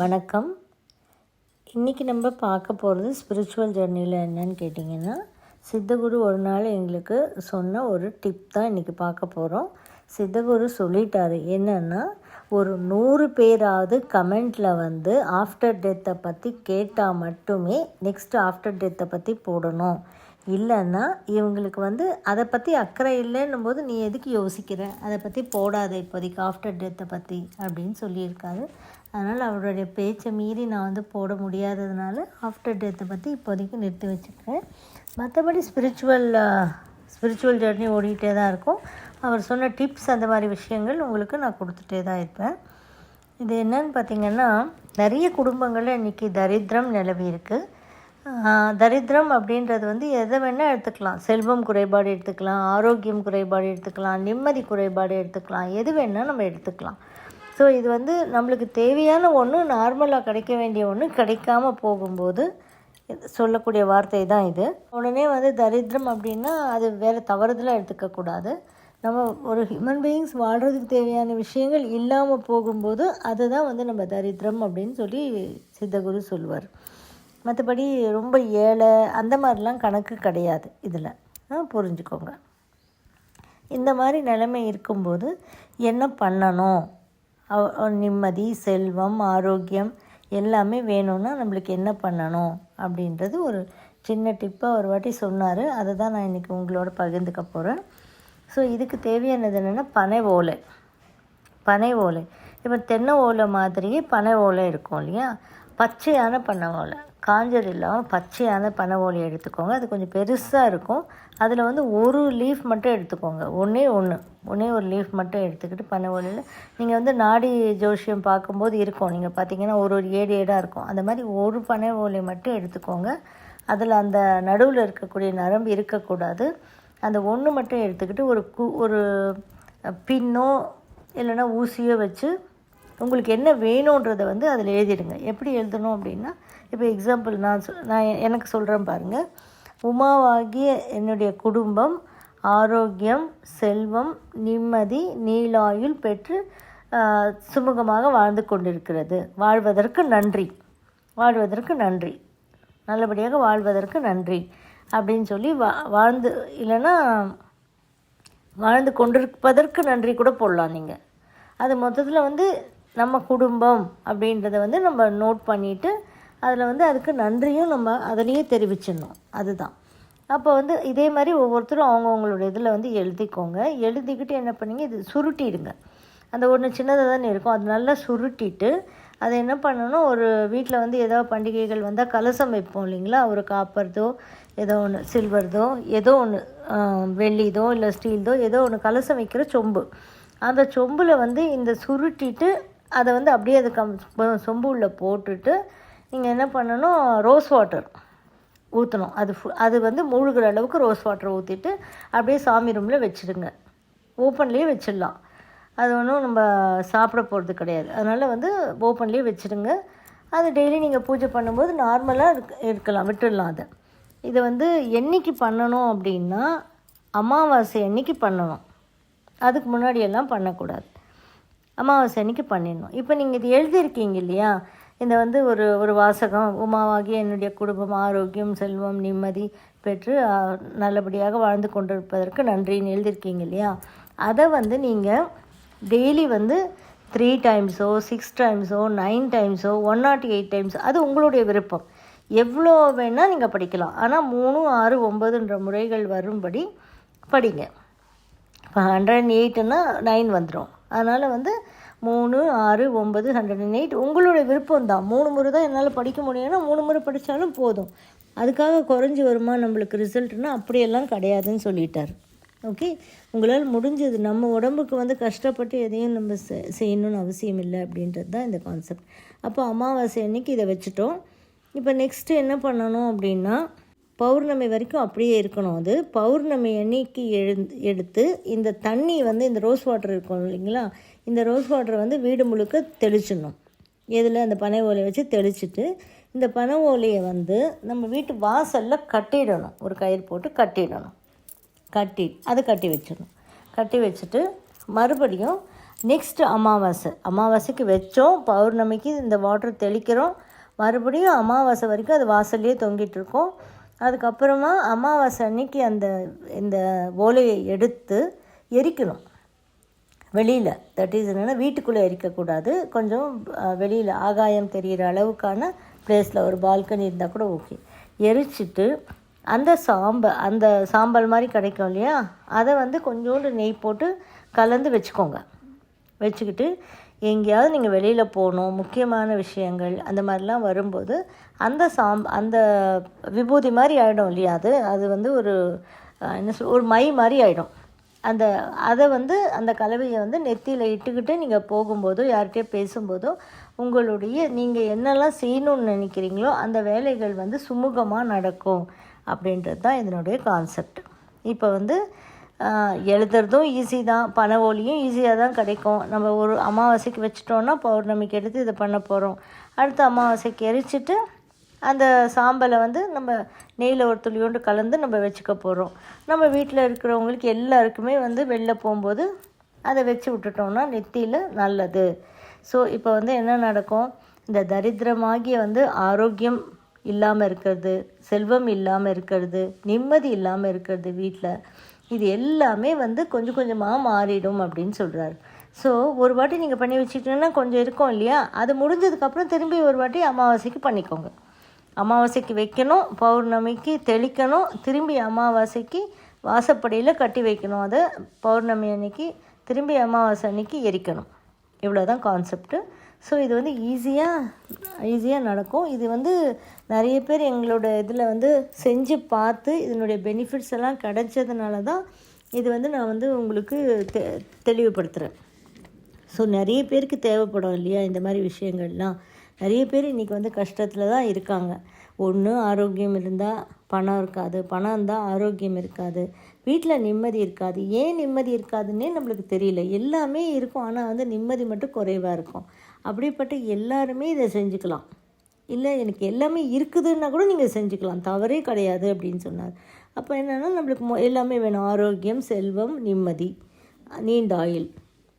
வணக்கம். இன்றைக்கி நம்ம பார்க்க போகிறது ஸ்பிரிச்சுவல் ஜர்னியில் என்னன்னு கேட்டிங்கன்னா, சித்தகுரு ஒரு நாள் எங்களுக்கு சொன்ன ஒரு டிப் தான் இன்றைக்கி பார்க்க போகிறோம். சித்தகுரு சொல்லிட்டாரு என்னென்னா, ஒரு 100 பேராவது கமெண்ட்டில் ஆஃப்டர் டெத்தை பற்றி கேட்டால் மட்டுமே நெக்ஸ்ட் ஆஃப்டர் டெத்தை பற்றி போடணும். இல்லைன்னா இவங்களுக்கு அதை பற்றி அக்கறை இல்லைன்னும் போது நீ எதுக்கு யோசிக்கிற, அதை பற்றி போடாத இப்போதைக்கு ஆஃப்டர் டெத்தை பற்றி அப்படின்னு சொல்லியிருக்காரு. அதனால் அவருடைய பேச்சை மீறி நான் போட முடியாததுனால ஆஃப்டர் டெத்தை பற்றி இப்போதைக்கு நிறுத்தி வச்சுருக்கேன். மற்றபடி ஸ்பிரிச்சுவல் ஜர்னி ஓடிக்கிட்டே தான் இருக்கும். அவர் சொன்ன டிப்ஸ் அந்த மாதிரி விஷயங்கள் உங்களுக்கு நான் கொடுத்துட்டே தான் இருப்பேன். இது என்னன்னு பார்த்திங்கன்னா, நிறைய குடும்பங்களில் இன்றைக்கி தரித்திரம் நிலவி இருக்குது. தரித்திரம் அப்படின்றது எதை வேணால் எடுத்துக்கலாம். செல்வம் குறைபாடு எடுத்துக்கலாம், ஆரோக்கியம் குறைபாடு எடுத்துக்கலாம், நிம்மதி குறைபாடு எடுத்துக்கலாம், எது வேணால் நம்ம எடுத்துக்கலாம். ஸோ இது நம்மளுக்கு தேவையான ஒன்று, நார்மலாக கிடைக்க வேண்டிய ஒன்று கிடைக்காம போகும்போது சொல்லக்கூடிய வார்த்தை தான் இது. உடனே தரித்திரம் அப்படின்னா அது வேறு தவறுதலாக எடுத்துக்கக்கூடாது. நம்ம ஒரு ஹியூமன் பீயிங்ஸ் வாழ்கிறதுக்கு தேவையான விஷயங்கள் இல்லாமல் போகும்போது அதுதான் நம்ம தரித்திரம் அப்படின்னு சொல்லி சித்தகுரு சொல்லுவார். மற்றபடி ரொம்ப ஏழை அந்த மாதிரிலாம் கணக்கு கிடையாது. இதில் புரிஞ்சுக்கோங்க. இந்த மாதிரி நிலைமை இருக்கும்போது என்ன பண்ணணும், நிம்மதி, செல்வம், ஆரோக்கியம் எல்லாமே வேணும்னா நம்மளுக்கு என்ன பண்ணணும் அப்படின்றது ஒரு சின்ன டிப்பாக ஒரு வாட்டி சொன்னார். அதை தான் நான் இன்றைக்கி உங்களோட பகிர்ந்துக்க போகிறேன். ஸோ இதுக்கு தேவையானது என்னென்னா பனை ஓலை. இப்போ தென்னை ஓலை மாதிரியே பனை ஓலை இருக்கும் இல்லையா, பச்சையான பனை ஓலை, காஞ்சது இல்லாமல் பச்சையான பனை ஓலை எடுத்துக்கோங்க. அது கொஞ்சம் பெருசாக இருக்கும். அதில் ஒரு லீஃப் மட்டும் எடுத்துக்கோங்க. ஒன்றே ஒரு லீஃப் மட்டும் எடுத்துக்கிட்டு பனை ஓலையில் நீங்கள் நாடி ஜோஷியம் பார்க்கும்போது இருக்கும், நீங்கள் பார்த்தீங்கன்னா ஒரு ஏடாக இருக்கும். அந்த மாதிரி ஒரு பனை ஓலை மட்டும் எடுத்துக்கோங்க. அதில் அந்த நடுவில் இருக்கக்கூடிய நரம்பு இருக்கக்கூடாது. அந்த ஒன்று மட்டும் எடுத்துக்கிட்டு ஒரு பின்னோ இல்லைன்னா ஊசியோ வச்சு உங்களுக்கு என்ன வேணுன்றதை அதில் எழுதிடுங்க. எப்படி எழுதணும் அப்படின்னா, இப்போ எக்ஸாம்பிள் நான் எனக்கு சொல்கிறேன் பாருங்கள். உமாவாகிய என்னுடைய குடும்பம் ஆரோக்கியம், செல்வம், நிம்மதி, நீளாயுள் பெற்று சுமூகமாக வாழ்ந்து கொண்டிருக்கிறது. வாழ்வதற்கு நன்றி, நல்லபடியாக வாழ்வதற்கு நன்றி அப்படின்னு சொல்லி இல்லைன்னா வாழ்ந்து கொண்டிருப்பதற்கு நன்றி கூட போடலாம் நீங்கள். அது மொத்தத்தில் நம்ம குடும்பம் அப்படின்றத நம்ம நோட் பண்ணிவிட்டு அதில் அதுக்கு நன்றியும் நம்ம அதிலேயே தெரிவிச்சிடணும். அதுதான். அப்போ இதே மாதிரி ஒவ்வொருத்தரும் அவங்கவுங்களோட இதில் எழுதிக்கோங்க. எழுதிக்கிட்டு என்ன பண்ணிங்க, இது சுருட்டிடுங்க. அந்த ஒன்று சின்னதாக தானே இருக்கும், அது நல்லா சுருட்டிட்டு அதை என்ன பண்ணணும், ஒரு வீட்டில் ஏதோ பண்டிகைகள் வந்தால் கலசம் வைப்போம் இல்லைங்களா, ஒரு காப்பர்தோ ஏதோ ஒன்று, சில்வர்தோ ஏதோ ஒன்று, வெள்ளிதோ இல்லை ஸ்டீல்தோ ஏதோ ஒன்று கலசம் வைக்கிற சொம்பு, அந்த சொம்பில் இந்த சுருட்டிட்டு அதை அப்படியே அது சொம்பு உள்ள போட்டுட்டு நீங்கள் என்ன பண்ணணும், ரோஸ் வாட்டர் ஊற்றணும். அது மூழ்கிற அளவுக்கு ரோஸ் வாட்டர் ஊற்றிட்டு அப்படியே சாமி ரூமில் வச்சுடுங்க. ஓப்பன்லேயே வச்சிடலாம். அது ஒன்றும் நம்ம சாப்பிட போகிறது கிடையாது. அதனால் ஓப்பன்லேயே வச்சுடுங்க. அது டெய்லி நீங்கள் பூஜை பண்ணும்போது நார்மலாக இருக்கலாம், விட்டுடலாம். இதை என்றைக்கு பண்ணணும் அப்படின்னா, அமாவாசை அன்னைக்கு பண்ணணும். அதுக்கு முன்னாடியெல்லாம் பண்ணக்கூடாது. அமாவாசை அன்னைக்கு பண்ணிடணும். இப்போ நீங்கள் இது எழுதியிருக்கீங்க இல்லையா, இந்த ஒரு வாசகம், உமாவாகிய என்னுடைய குடும்பம் ஆரோக்கியம், செல்வம், நிம்மதி பெற்று நல்லபடியாக வாழ்ந்து கொண்டிருப்பதற்கு நன்றின்னு எழுதியிருக்கீங்க இல்லையா, அதை நீங்கள் டெய்லி 3 டைம்ஸோ 6 டைம்ஸோ 9 டைம்ஸோ 108 டைம்ஸ், அது உங்களுடைய விருப்பம். எவ்வளோ வேணால் நீங்கள் படிக்கலாம். ஆனால் 3, 6, 9ன்ற முறைகள் வரும்படி படிங்க. இப்போ 108ன்னா 9 வந்துடும். அதனால் 3, 6, 9, 108 உங்களுடைய விருப்பம் தான். 3 முறை தான் என்னால் படிக்க முடியும்னா 3 முறை படித்தாலும் போதும். அதுக்காக குறைஞ்சி வருமா நம்மளுக்கு ரிசல்ட்னா அப்படியெல்லாம் கிடையாதுன்னு சொல்லிட்டார். ஓகே, உங்களால் முடிஞ்சது. நம்ம உடம்புக்கு கஷ்டப்பட்டு எதையும் நம்ம செய்யணும்னு அவசியம் இல்லை அப்படின்றது தான் இந்த கான்செப்ட். அப்போ அமாவாசை அன்னைக்கு இதை வச்சுட்டோம். இப்போ நெக்ஸ்ட்டு என்ன பண்ணணும் அப்படின்னா, பௌர்ணமி வரைக்கும் அப்படியே இருக்கணும். அது பௌர்ணமி அன்னைக்கு எடுத்து இந்த தண்ணி இந்த ரோஸ் வாட்டர் இருக்கும் இல்லைங்களா, இந்த ரோஸ் வாட்டரை வீடு முழுக்க தெளிச்சிடணும். இதில் அந்த பனை ஓலையை வச்சு தெளிச்சுட்டு இந்த பனை ஓலையை நம்ம வீட்டு வாசலில் கட்டிடணும். ஒரு கயிறு போட்டு கட்டிடணும். அதை கட்டி வச்சிடணும். கட்டி வச்சுட்டு மறுபடியும் நெக்ஸ்ட்டு அமாவாசைக்கு வச்சோம், பௌர்ணமிக்கு இந்த வாட்டர் தெளிக்கிறோம், மறுபடியும் அமாவாசை வரைக்கும் அது வாசல்லையே தொங்கிட்டுருக்கோம். அதுக்கப்புறமா அமாவாசை அன்னைக்கு இந்த ஓலையை எடுத்து எரிக்கணும் வெளியில். தட் இஸ் என்னென்னா வீட்டுக்குள்ளே எரிக்கக்கூடாது, கொஞ்சம் வெளியில் ஆகாயம் தெரிகிற அளவுக்கான ப்ளேஸில் ஒரு பால்கனி இருந்தால் கூட ஓகே. எரிச்சிட்டு அந்த சாம்பல் மாதிரி கிடைக்கும் இல்லையா, அதை கொஞ்சோண்டு நெய் போட்டு கலந்து வச்சுக்கோங்க. வச்சுக்கிட்டு எங்கேயாவது நீங்கள் வெளியில் போகணும், முக்கியமான விஷயங்கள் அந்த மாதிரிலாம் வரும்போது அந்த விபூதி மாதிரி ஆகிடும் இல்லையா, அது ஒரு ஒரு மை மாதிரி ஆகிடும். அதை அந்த கலவையை நெத்தியில் இட்டுக்கிட்டு நீங்கள் போகும்போதோ யார்கிட்டயோ பேசும்போதோ நீங்கள் என்னெல்லாம் செய்யணும்னு நினைக்கிறீங்களோ அந்த வேலைகள் சுமூகமாக நடக்கும் அப்படின்றது தான் இதனுடைய கான்செப்ட். இப்போ எழுதுறதும் ஈஸி தான், பண ஓலியும் ஈஸியாக தான் கிடைக்கும். நம்ம ஒரு அமாவாசைக்கு வச்சிட்டோன்னா பௌர்ணமிக்கு எடுத்து இதை பண்ண போகிறோம். அடுத்த அமாவாசைக்கு எரிச்சிட்டு அந்த சாம்பலை நம்ம நெய்யில் ஒரு துளியோண்டு கலந்து நம்ம வச்சுக்க போகிறோம். நம்ம வீட்டில் இருக்கிறவங்களுக்கு எல்லாருக்குமே வெளில போகும்போது அதை வச்சு விட்டுட்டோம்னா நெத்தியில் நல்லது. ஸோ இப்போ என்ன நடக்கும், இந்த தரித்திரமாகிய ஆரோக்கியம் இல்லாமல் இருக்கிறது, செல்வம் இல்லாமல் இருக்கிறது, நிம்மதி இல்லாமல் இருக்கிறது வீட்டில், இது எல்லாமே கொஞ்சம் கொஞ்சமாக மாறிடும் அப்படின்னு சொல்கிறாரு. ஸோ ஒரு வாட்டி நீங்கள் பண்ணி வச்சுக்கிட்டீங்கன்னா கொஞ்சம் இருக்கும் இல்லையா, அது முடிஞ்சதுக்கப்புறம் திரும்பி ஒரு வாட்டி அமாவாசைக்கு பண்ணிக்கோங்க. அமாவாசைக்கு வைக்கணும், பௌர்ணமிக்கு தெளிக்கணும், திரும்பி அமாவாசைக்கு வாசப்படியில் கட்டி வைக்கணும், அதை பௌர்ணமி அன்னைக்கு திரும்பி அமாவாசை அன்னைக்கு எரிக்கணும். இவ்வளோ தான் கான்செப்ட்டு. ஸோ இது ஈஸியாக நடக்கும். இது நிறைய பேர் எங்களோட இதில் செஞ்சு பார்த்து இதனுடைய பெனிஃபிட்ஸ் எல்லாம் கிடைச்சதுனால தான் இது நான் உங்களுக்கு தெளிவுபடுத்துகிறேன். ஸோ நிறைய பேருக்கு தேவைப்படும் இல்லையா இந்த மாதிரி விஷயங்கள்லாம். நிறைய பேர் இன்றைக்கி கஷ்டத்தில் தான் இருக்காங்க. ஒன்று ஆரோக்கியம் இருந்தால் பணம் இருக்காது, பணம் இருந்தால் ஆரோக்கியம் இருக்காது, வீட்டில் நிம்மதி இருக்காது. ஏன் நிம்மதி இருக்காதுன்னே நம்மளுக்கு தெரியல. எல்லாமே இருக்கும், ஆனால் நிம்மதி மட்டும் குறைவாக இருக்கும். அப்படிப்பட்ட எல்லாருமே இதை செஞ்சுக்கலாம். இல்லை எனக்கு எல்லாமே இருக்குதுன்னா கூட நீங்கள் செஞ்சுக்கலாம், தவறே கிடையாது அப்படின்னு சொன்னார். அப்போ என்னென்னா நம்மளுக்கு எல்லாமே வேணும். ஆரோக்கியம், செல்வம், நிம்மதி, நீண்ட ஆயுள்,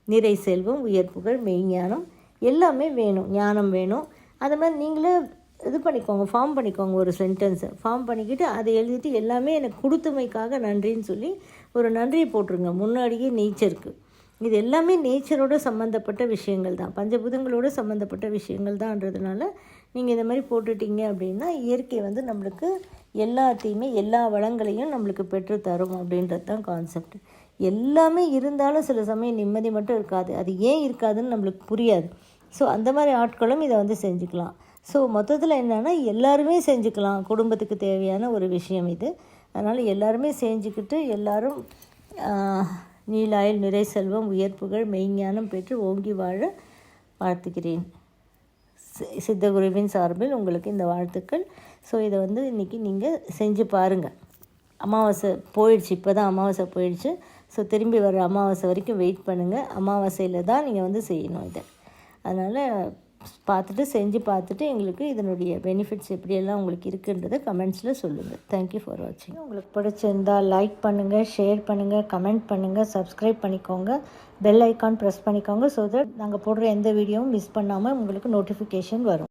நிறை செல்வம், உயர் புகழ், மெய்ஞானம் எல்லாமே வேணும். ஞானம் வேணும். அது மாதிரி நீங்களே இது பண்ணிக்கோங்க, ஃபார்ம் பண்ணிக்கோங்க, ஒரு சென்டென்ஸை ஃபார்ம் பண்ணிக்கிட்டு அதை எழுதிட்டு எல்லாமே எனக்கு கொடுத்தமைக்காக நன்றின்னு சொல்லி ஒரு நன்றியை போட்டுருங்க முன்னாடியே நேச்சருக்கு. இது எல்லாமே நேச்சரோட சம்மந்தப்பட்ட விஷயங்கள் தான், பஞ்சபூதங்களோட சம்மந்தப்பட்ட விஷயங்கள் தான்ன்றதுனால நீங்கள் இந்த மாதிரி போட்டுட்டீங்க அப்படின்னா இயற்கை நம்மளுக்கு எல்லாத்தையுமே எல்லா வளங்களையும் நம்மளுக்கு பெற்று தரும் அப்படின்றது தான் கான்செப்ட். எல்லாமே இருந்தாலும் சில சமயம் நிம்மதி மட்டும் இருக்காது. அது ஏன் இருக்காதுன்னு நம்மளுக்கு புரியாது. ஸோ அந்த மாதிரி ஆட்களும் இதை செஞ்சுக்கலாம். ஸோ மொத்தத்தில் என்னென்னா எல்லாருமே செஞ்சுக்கலாம், குடும்பத்துக்கு தேவையான ஒரு விஷயம் இது. அதனால் எல்லாருமே செஞ்சுக்கிட்டு எல்லோரும் நீலாயில் நிறை செல்வம், உயர் புகழ், மெய்ஞானம் பெற்று ஓங்கி வாழ வாழ்த்துக்கிறேன். சித்தகுருவின் சார்பில் உங்களுக்கு இந்த வாழ்த்துக்கள். ஸோ இதை இன்றைக்கி நீங்கள் செஞ்சு பாருங்கள். அமாவாசை போயிடுச்சு, இப்போ தான் அமாவாசை போயிடுச்சு. ஸோ திரும்பி வர அமாவாசை வரைக்கும் வெயிட் பண்ணுங்கள். அமாவாசையில் தான் நீங்கள் செய்யணும் இதை. அதனால் செஞ்சு பார்த்துட்டு எங்களுக்கு இதனுடைய பெனிஃபிட்ஸ் எப்படியெல்லாம் உங்களுக்கு இருக்குன்றதை கமெண்ட்ஸில் சொல்லுங்கள். தேங்க்யூ ஃபார் வாட்சிங். உங்களுக்கு பிடிச்சிருந்தால் லைக் பண்ணுங்கள், ஷேர் பண்ணுங்கள், கமெண்ட் பண்ணுங்கள், சப்ஸ்கிரைப் பண்ணிக்கோங்க, பெல் ஐக்கான் ப்ரெஸ் பண்ணிக்கோங்க. ஸோ தட் நாங்கள் போடுற எந்த வீடியோவும் மிஸ் பண்ணாமல் உங்களுக்கு நோட்டிஃபிகேஷன் வரும்.